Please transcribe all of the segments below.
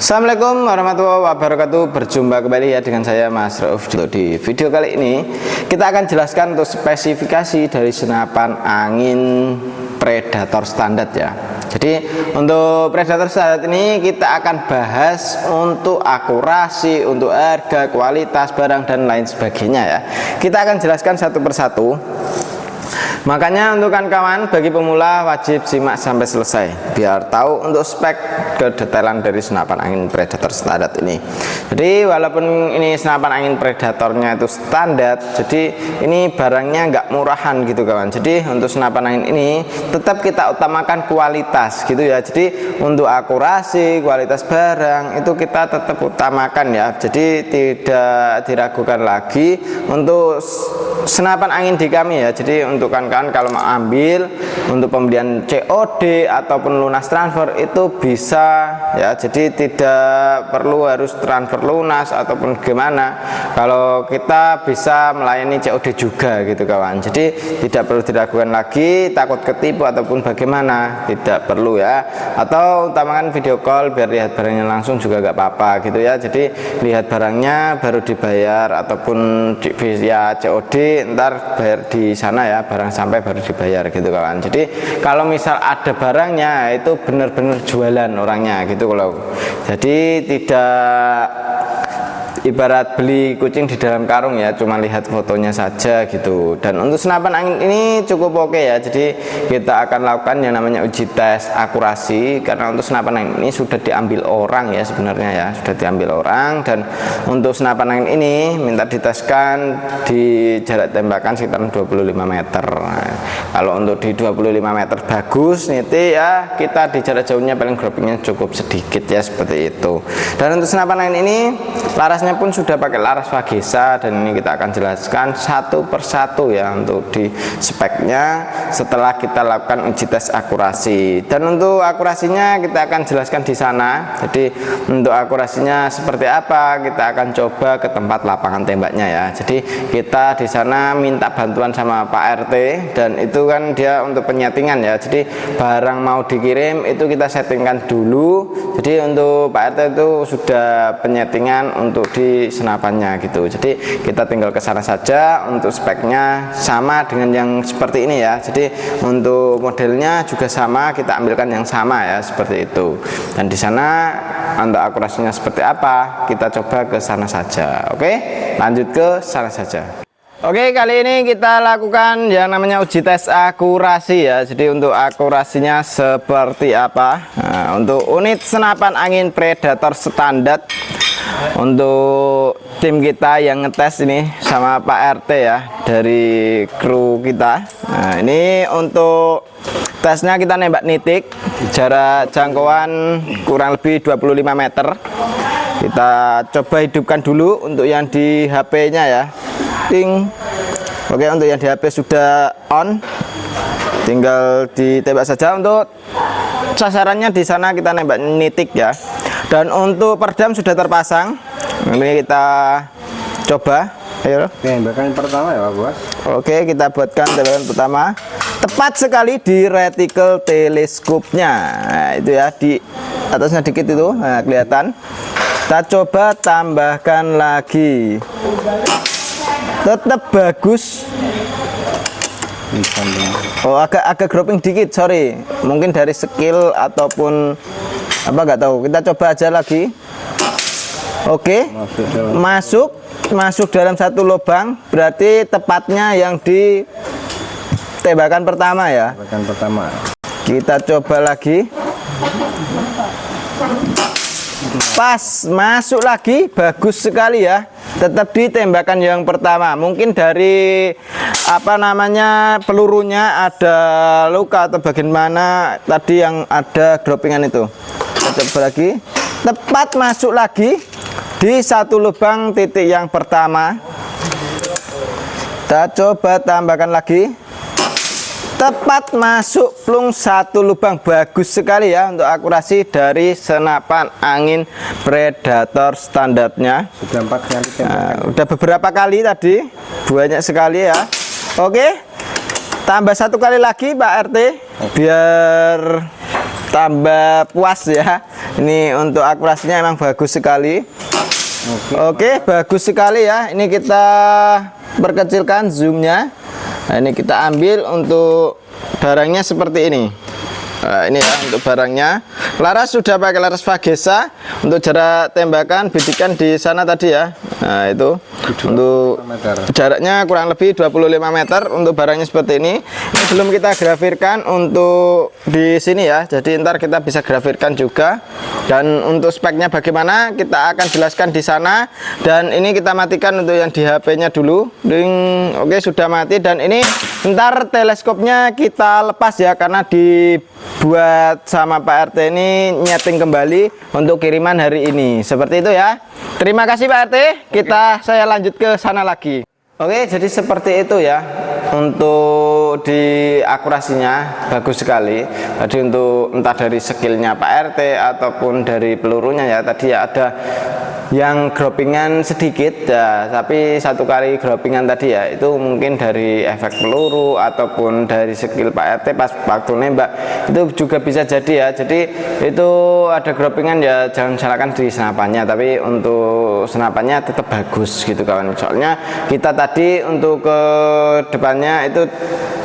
Assalamualaikum warahmatullahi wabarakatuh. Berjumpa kembali ya dengan saya Mas Rauf. Di video kali ini kita akan jelaskan untuk spesifikasi dari senapan angin Predator standar ya. Jadi untuk Predator standar ini kita akan bahas untuk akurasi, untuk harga, kualitas barang dan lain sebagainya ya. Kita akan jelaskan satu persatu. Makanya untuk kawan-kawan bagi pemula wajib simak sampai selesai biar tahu untuk spek kedetailan dari senapan angin Predator standar ini. Jadi walaupun ini senapan angin Predatornya itu standar, jadi ini barangnya nggak murahan gitu kawan. Jadi untuk senapan angin ini tetap kita utamakan kualitas gitu ya. Jadi untuk akurasi, kualitas barang itu kita tetap utamakan ya. Jadi tidak diragukan lagi untuk senapan angin di kami ya. Jadi untuk kawan-kawan kalau mau ambil untuk pembelian COD ataupun lunas transfer itu bisa ya. Jadi tidak perlu harus transfer lunas ataupun gimana. Kalau kita bisa melayani COD juga gitu kawan. Jadi tidak perlu diragukan lagi takut ketipu ataupun bagaimana, tidak perlu ya. Atau utamakan video call biar lihat barangnya langsung juga gak apa-apa gitu ya. Jadi lihat barangnya baru dibayar ataupun via COD ntar bayar di sana ya, barang sampai baru dibayar gitu kawan. Jadi kalau misal ada barangnya itu benar-benar jualan orangnya gitu kalau. Jadi tidak ibarat beli kucing di dalam karung ya, cuma lihat fotonya saja gitu. Dan untuk senapan angin ini cukup oke ya. Jadi kita akan lakukan yang namanya uji tes akurasi, karena untuk senapan angin ini sudah diambil orang ya sebenarnya ya, sudah diambil orang. Dan untuk senapan angin ini minta diteskan di jarak tembakan sekitar 25 meter. Nah, kalau untuk di 25 meter bagus nih ya, kita di jarak jauhnya paling droppingnya cukup sedikit ya, seperti itu. Dan untuk senapan angin ini larasnya pun sudah pakai laras Vagesa, dan ini kita akan jelaskan satu persatu ya untuk di speknya setelah kita lakukan uji tes akurasi. Dan untuk akurasinya kita akan jelaskan di sana. Jadi untuk akurasinya seperti apa kita akan coba ke tempat lapangan tembaknya ya. Jadi kita di sana minta bantuan sama Pak RT, dan itu kan dia untuk penyetingan ya. Jadi barang mau dikirim itu kita settingkan dulu. Jadi untuk Pak RT itu sudah penyetingan untuk di senapannya gitu. Jadi kita tinggal ke sana saja. Untuk speknya sama dengan yang seperti ini ya. Jadi untuk modelnya juga sama, kita ambilkan yang sama ya, seperti itu. Dan di sana untuk akurasinya seperti apa kita coba ke sana saja. Oke, lanjut ke sana saja. Oke, kali ini kita lakukan yang namanya uji tes akurasi ya. Jadi untuk akurasinya seperti apa? Nah, untuk unit senapan angin Predator standar, untuk tim kita yang ngetes ini sama Pak RT ya, dari kru kita. Nah, ini untuk tesnya kita nembak nitik, jarak jangkauan kurang lebih 25 meter. Kita coba hidupkan dulu untuk yang di HP-nya ya. Ting. Oke, untuk yang di HP sudah on, tinggal ditembak saja. Untuk sasarannya di sana kita nembak nitik ya. Dan untuk peredam sudah terpasang. Ini kita coba. Ayo. Tembakan pertama ya Pak Bos. Oke, kita buatkan tembakan pertama. Tepat sekali di reticle teleskopnya. Nah, itu ya, di atasnya dikit itu. Nah, kelihatan. Kita coba tambahkan lagi. Tetap bagus. Oh, agak dropping dikit, sorry. Mungkin dari skill ataupun apa nggak tahu. Kita coba aja lagi. Oke, masuk dalam satu lubang, berarti tepatnya yang di tembakan pertama ya. Tembakan pertama. Kita coba lagi. Pas, masuk lagi, bagus sekali ya. Tetap di tembakan yang pertama. Mungkin dari apa namanya pelurunya ada luka atau bagian mana tadi yang ada droppingan itu. Kita coba lagi. Tepat masuk lagi di satu lubang titik yang pertama. Kita coba tambahkan lagi. Tepat masuk plung satu lubang, bagus sekali ya untuk akurasi dari senapan angin Predator standarnya. Sudah 4 kali tembakan. Nah, udah beberapa kali tadi, banyak sekali ya. Oke, tambah satu kali lagi Pak RT biar tambah puas ya. Ini untuk akurasinya emang bagus sekali. Oke, bagus sekali ya. Ini kita perkecilkan zoomnya. Nah, ini kita ambil untuk barangnya seperti ini. Nah, ini ya untuk barangnya. Laras sudah pakai laras Vagesa. Untuk jarak tembakan bidikan di sana tadi ya. Nah, itu untuk jaraknya kurang lebih 25 meter untuk barangnya seperti ini. Ini belum kita grafirkan untuk di sini ya. Jadi ntar kita bisa grafirkan juga. Dan untuk speknya bagaimana kita akan jelaskan di sana. Dan ini kita matikan untuk yang di HP-nya dulu. Ding. Oke, sudah mati. Dan ini ntar teleskopnya kita lepas ya, karena dibuat sama Pak RT ini nyeting kembali untuk kiriman hari ini. Seperti itu ya. Terima kasih Pak RT. Saya lanjut ke sana lagi. Oke, jadi seperti itu ya. Untuk di akurasinya bagus sekali. Jadi untuk entah dari skillnya Pak RT ataupun dari pelurunya ya, tadi ya ada yang gropingan sedikit ya, tapi satu kali gropingan tadi ya itu mungkin dari efek peluru ataupun dari skill Pak RT pas waktu nembak itu juga bisa jadi ya. Jadi itu ada gropingan ya, jangan salahkan di senapannya, tapi untuk senapannya tetap bagus gitu kawan. Soalnya kita tadi untuk ke depannya itu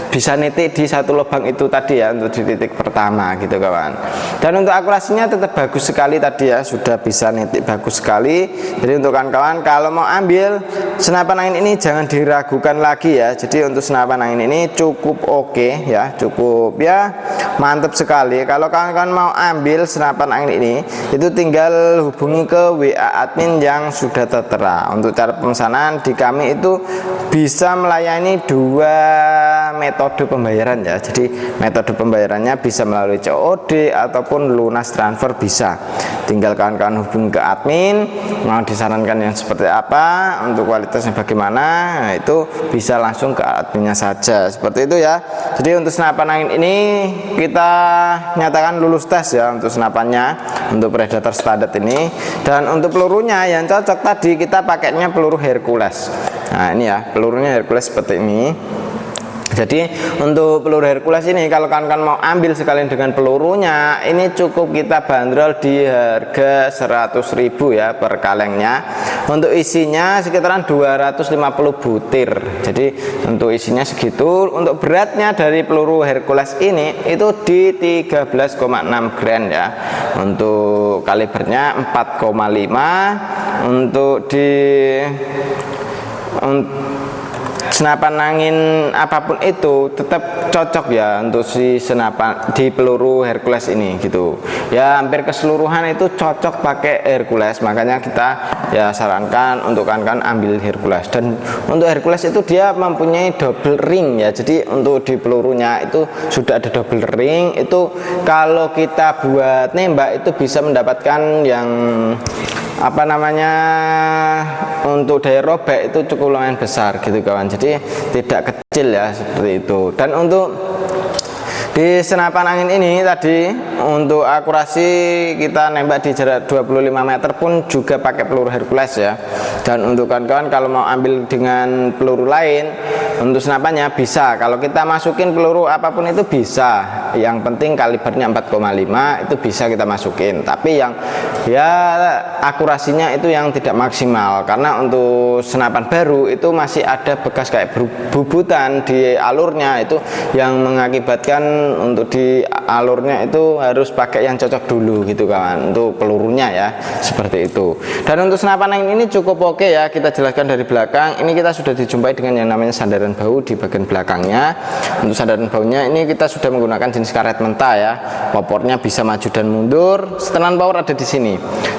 bisa nitik di satu lubang itu tadi ya, untuk di titik pertama gitu kawan. Dan untuk akurasinya tetap bagus sekali tadi ya, sudah bisa nitik bagus sekali. Jadi untuk kawan-kawan kalau mau ambil senapan angin ini jangan diragukan lagi ya. Jadi untuk senapan angin ini cukup oke ya, cukup ya mantap sekali. Kalau kawan-kawan mau ambil senapan angin ini itu tinggal hubungi ke WA admin yang sudah tertera. Untuk cara pemesanan di kami itu bisa melayani dua metode pembayaran ya. Jadi metode pembayarannya bisa melalui COD ataupun lunas transfer bisa. Tinggal kawan-kawan hubungi ke admin, mau disarankan yang seperti apa, untuk kualitasnya bagaimana, nah, itu bisa langsung ke adminnya saja. Seperti itu ya. Jadi untuk senapan angin ini kita nyatakan lulus tes ya untuk senapannya, untuk Predator standar ini. Dan untuk pelurunya yang cocok tadi kita pakainya peluru Hercules. Nah ini ya pelurunya Hercules seperti ini. Jadi untuk peluru Hercules ini kalau kawan-kawan mau ambil sekalian dengan pelurunya ini cukup kita bandrol di harga 100.000 ya per kalengnya. Untuk isinya sekitaran 250 butir. Jadi untuk isinya segitu. Untuk beratnya dari peluru Hercules ini itu di 13,6 gram ya. Untuk kalibernya 4,5. Untuk senapan angin apapun itu tetap cocok ya untuk si senapan di peluru Hercules ini gitu ya. Hampir keseluruhan itu cocok pakai Hercules, makanya kita ya sarankan untuk kawan-kawan ambil Hercules. Dan untuk Hercules itu dia mempunyai double ring ya, jadi untuk di pelurunya itu sudah ada double ring. Itu kalau kita buat nembak itu bisa mendapatkan yang apa namanya, untuk daya robek itu cukup lumayan besar gitu kawan. Jadi tidak kecil ya seperti itu. Dan untuk di senapan angin ini tadi untuk akurasi kita nembak di jarak 25 meter pun juga pakai peluru Hercules ya. Dan untuk kawan-kawan kalau mau ambil dengan peluru lain untuk senapannya bisa, kalau kita masukin peluru apapun itu bisa. Yang penting kalibernya 4,5 itu bisa kita masukin, tapi yang ya akurasinya itu yang tidak maksimal, karena untuk senapan baru itu masih ada bekas kayak bubutan di alurnya, itu yang mengakibatkan untuk di alurnya itu harus pakai yang cocok dulu gitu kawan, untuk pelurunya ya seperti itu. Dan untuk senapan angin ini cukup oke ya, kita jelaskan dari belakang. Ini kita sudah dijumpai dengan yang namanya sandaran bau di bagian belakangnya. Untuk sandaran baunya ini kita sudah menggunakan jenis karet mentah ya. Popornya bisa maju dan mundur. Setelan power ada di sini.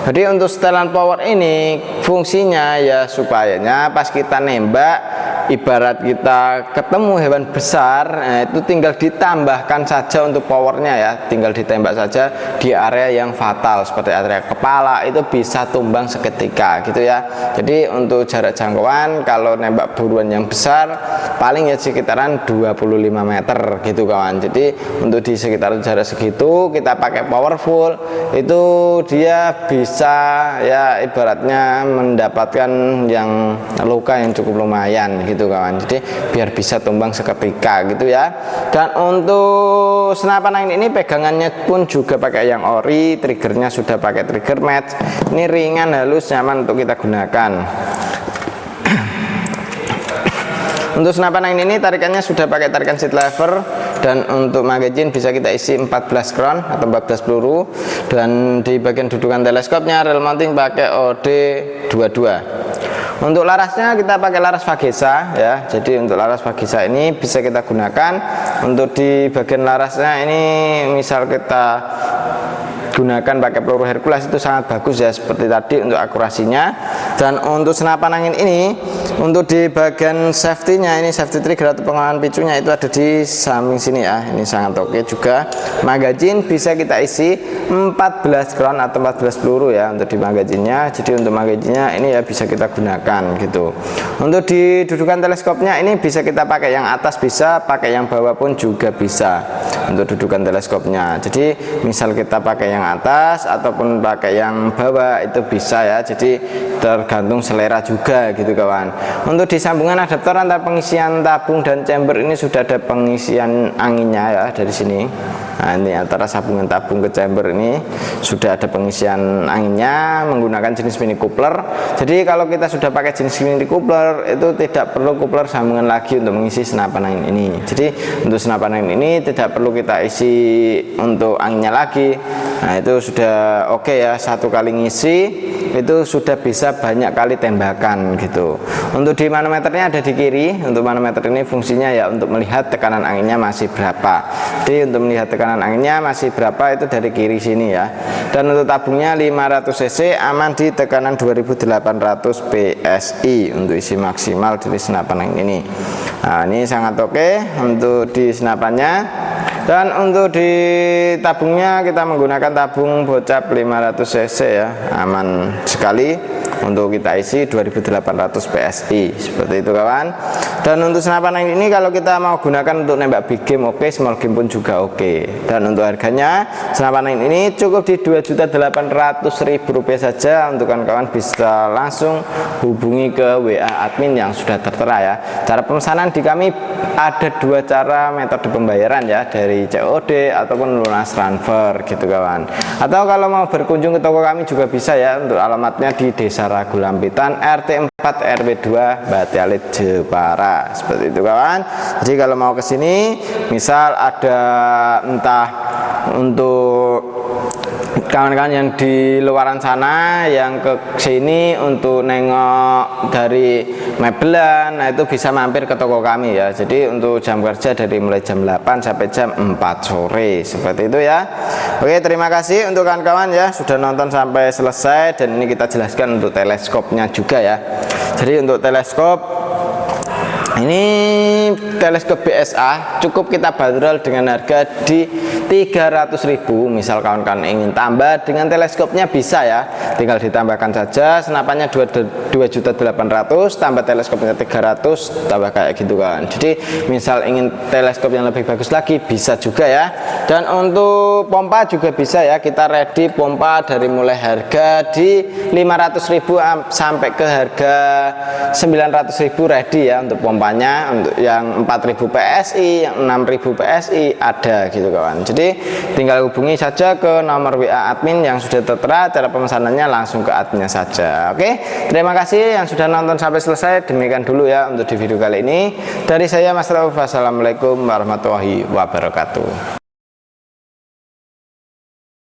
Jadi untuk setelan power ini fungsinya ya supayanya pas kita nembak, ibarat kita ketemu hewan besar, nah itu tinggal ditambahkan saja untuk powernya ya, tinggal ditembak saja di area yang fatal seperti area kepala, itu bisa tumbang seketika gitu ya. Jadi untuk jarak jangkauan kalau nembak buruan yang besar paling ya sekitaran 25 meter gitu kawan. Jadi untuk di sekitar jarak segitu kita pakai powerful, itu dia bisa ya ibaratnya mendapatkan yang luka yang cukup lumayan gitu gitu kawan. Jadi biar bisa tumbang seketika gitu ya. Dan untuk senapan angin ini pegangannya pun juga pakai yang ori, triggernya sudah pakai trigger match. Ini ringan, halus, nyaman untuk kita gunakan. Untuk senapan angin ini tarikannya sudah pakai tarikan seat lever, dan untuk magazine bisa kita isi 14 round atau 14 peluru, dan di bagian dudukan teleskopnya rel mounting pakai OD22. Untuk larasnya kita pakai laras Vagesa ya. Jadi untuk laras Vagesa ini bisa kita gunakan. Untuk di bagian larasnya ini misal kita gunakan pakai peluru Hercules itu sangat bagus ya, seperti tadi untuk akurasinya. Dan untuk senapan angin ini, untuk di bagian safety-nya ini, safety trigger atau pengawalan picunya itu ada di samping sini ya. Ini sangat oke juga. Magazine bisa kita isi 14 round atau 14 peluru ya untuk di magazinnya. Jadi untuk magazinnya ini ya bisa kita gunakan gitu. Untuk di dudukan teleskopnya ini bisa kita pakai yang atas, bisa pakai yang bawah pun juga bisa untuk dudukan teleskopnya. Jadi misal kita pakai yang atas ataupun pakai yang bawah itu bisa ya. Jadi tergantung selera juga gitu kawan. Untuk di sambungan adaptor antara pengisian tabung dan chamber ini sudah ada pengisian anginnya ya dari sini. Nah ini antara sambungan tabung ke chamber ini sudah ada pengisian anginnya menggunakan jenis mini coupler. Jadi kalau kita sudah pakai jenis mini coupler itu tidak perlu coupler sambungan lagi untuk mengisi senapan angin ini. Jadi untuk senapan angin ini tidak perlu kita isi untuk anginnya lagi. Nah itu sudah oke ya, satu kali ngisi itu sudah bisa banyak kali tembakan gitu. Untuk di manometernya ada di kiri. Untuk manometer ini fungsinya ya untuk melihat tekanan anginnya masih berapa. Jadi untuk melihat tekanan anginnya masih berapa itu dari kiri sini ya. Dan untuk tabungnya 500 cc aman di tekanan 2800 psi untuk isi maksimal dari senapan angin ini. Nah ini sangat oke untuk di senapannya. Dan untuk di tabungnya kita menggunakan tabung bocap 500 cc ya, aman sekali untuk kita isi 2800 psi seperti itu kawan. Dan untuk senapan angin ini kalau kita mau gunakan untuk nembak big game oke, small game pun juga oke. Dan untuk harganya senapan angin ini cukup di Rp2.800.000 saja. Untuk kawan-kawan bisa langsung hubungi ke WA admin yang sudah tertera ya. Cara pemesanan di kami ada dua cara metode pembayaran ya, dari COD ataupun lunas transfer gitu kawan. Atau kalau mau berkunjung ke toko kami juga bisa ya. Untuk alamatnya di Desa Ragulampitan RT 4 RW 2 Batialit Jepara seperti itu kawan. Jadi kalau mau ke sini misal ada entah untuk kawan-kawan yang di luaran sana yang ke sini untuk nengok dari Mebelan, nah itu bisa mampir ke toko kami ya. Jadi untuk jam kerja dari mulai jam 8 sampai jam 4 sore seperti itu ya. Oke, terima kasih untuk kawan-kawan ya sudah nonton sampai selesai. Dan ini kita jelaskan untuk teleskopnya juga ya. Jadi untuk teleskop ini teleskop BSA cukup kita bandrol dengan harga di 300.000. Misal kawan-kawan ingin tambah dengan teleskopnya bisa ya, tinggal ditambahkan saja. Senapannya 2.800.000 tambah teleskopnya 300 tambah kayak gitu kan. Jadi misal ingin teleskop yang lebih bagus lagi bisa juga ya. Dan untuk pompa juga bisa ya, kita ready pompa dari mulai harga di 500.000 sampai ke harga 900.000 ready ya untuk pompa. Untuk yang 4000 PSI, yang 6000 PSI ada gitu kawan. Jadi tinggal hubungi saja ke nomor WA admin yang sudah tertera. Cara pemesanannya langsung ke adminnya saja. Oke, terima kasih yang sudah nonton sampai selesai. Demikian dulu ya untuk di video kali ini. Dari saya Mas Rauf, wassalamualaikum warahmatullahi wabarakatuh.